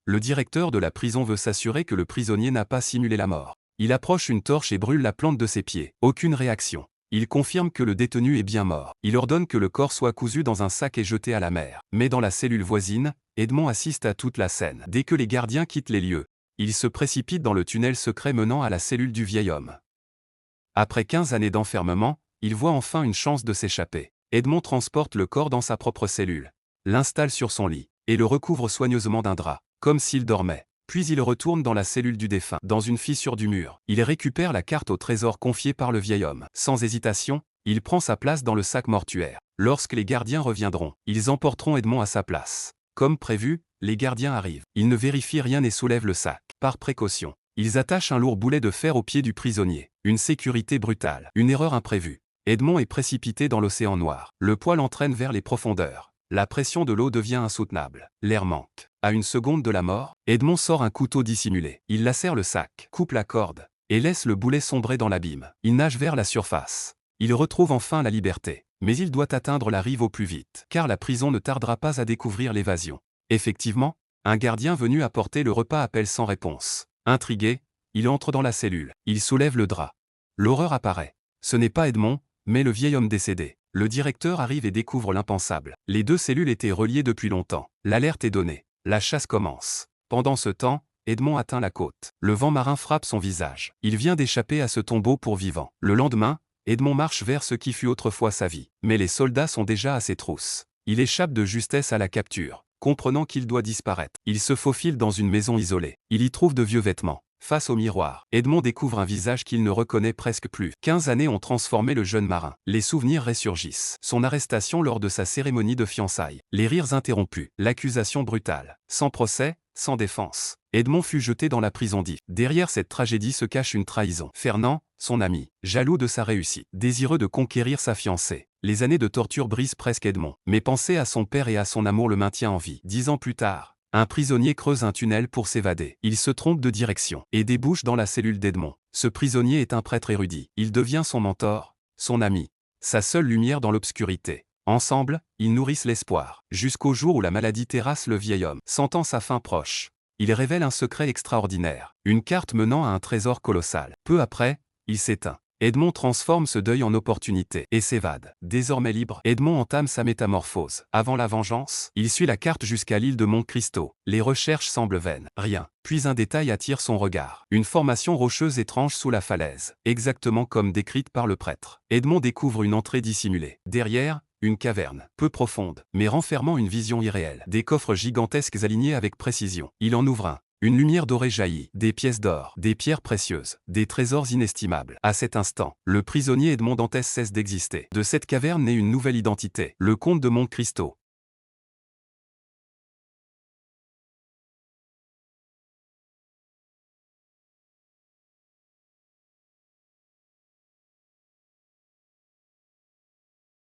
Le directeur de la prison veut s'assurer que le prisonnier n'a pas simulé la mort. Il approche une torche et brûle la plante de ses pieds. Aucune réaction. Il confirme que le détenu est bien mort. Il ordonne que le corps soit cousu dans un sac et jeté à la mer. Mais dans la cellule voisine, Edmond assiste à toute la scène. Dès que les gardiens quittent les lieux, il se précipite dans le tunnel secret menant à la cellule du vieil homme. Après 15 années d'enfermement, il voit enfin une chance de s'échapper. Edmond transporte le corps dans sa propre cellule, l'installe sur son lit, et le recouvre soigneusement d'un drap, comme s'il dormait. Puis il retourne dans la cellule du défunt. Dans une fissure du mur, il récupère la carte au trésor confiée par le vieil homme. Sans hésitation, il prend sa place dans le sac mortuaire. Lorsque les gardiens reviendront, ils emporteront Edmond à sa place. Comme prévu, les gardiens arrivent. Ils ne vérifient rien et soulèvent le sac. Par précaution, ils attachent un lourd boulet de fer au pied du prisonnier. Une sécurité brutale. Une erreur imprévue. Edmond est précipité dans l'océan noir. Le poids l'entraîne vers les profondeurs. La pression de l'eau devient insoutenable. L'air manque. À une seconde de la mort, Edmond sort un couteau dissimulé. Il lacère le sac, coupe la corde, et laisse le boulet sombrer dans l'abîme. Il nage vers la surface. Il retrouve enfin la liberté. Mais il doit atteindre la rive au plus vite, car la prison ne tardera pas à découvrir l'évasion. Effectivement, un gardien venu apporter le repas appelle sans réponse. Intrigué, il entre dans la cellule. Il soulève le drap. L'horreur apparaît. Ce n'est pas Edmond, mais le vieil homme décédé. Le directeur arrive et découvre l'impensable. Les deux cellules étaient reliées depuis longtemps. L'alerte est donnée. La chasse commence. Pendant ce temps, Edmond atteint la côte. Le vent marin frappe son visage. Il vient d'échapper à ce tombeau pour vivant. Le lendemain, Edmond marche vers ce qui fut autrefois sa vie. Mais les soldats sont déjà à ses trousses. Il échappe de justesse à la capture. Comprenant qu'il doit disparaître, il se faufile dans une maison isolée. Il y trouve de vieux vêtements. Face au miroir, Edmond découvre un visage qu'il ne reconnaît presque plus. 15 années ont transformé le jeune marin. Les souvenirs ressurgissent. Son arrestation lors de sa cérémonie de fiançailles. Les rires interrompus. L'accusation brutale. Sans procès, sans défense. Edmond fut jeté dans la prison d'If. Derrière cette tragédie se cache une trahison. Fernand, son ami, jaloux de sa réussite, désireux de conquérir sa fiancée. Les années de torture brisent presque Edmond. Mais penser à son père et à son amour le maintient en vie. 10 ans plus tard, un prisonnier creuse un tunnel pour s'évader. Il se trompe de direction et débouche dans la cellule d'Edmond. Ce prisonnier est un prêtre érudit. Il devient son mentor, son ami, sa seule lumière dans l'obscurité. Ensemble, ils nourrissent l'espoir, jusqu'au jour où la maladie terrasse le vieil homme. Sentant sa fin proche, il révèle un secret extraordinaire, une carte menant à un trésor colossal. Peu après, il s'éteint. Edmond transforme ce deuil en opportunité et s'évade. Désormais libre, Edmond entame sa métamorphose. Avant la vengeance, il suit la carte jusqu'à l'île de Monte Cristo. Les recherches semblent vaines. Rien. Puis un détail attire son regard. Une formation rocheuse étrange sous la falaise. Exactement comme décrite par le prêtre. Edmond découvre une entrée dissimulée. Derrière, une caverne, peu profonde, mais renfermant une vision irréelle. Des coffres gigantesques alignés avec précision. Il en ouvre un. Une lumière dorée jaillit, des pièces d'or, des pierres précieuses, des trésors inestimables. À cet instant, le prisonnier Edmond Dantès cesse d'exister. De cette caverne naît une nouvelle identité, le comte de Monte Cristo.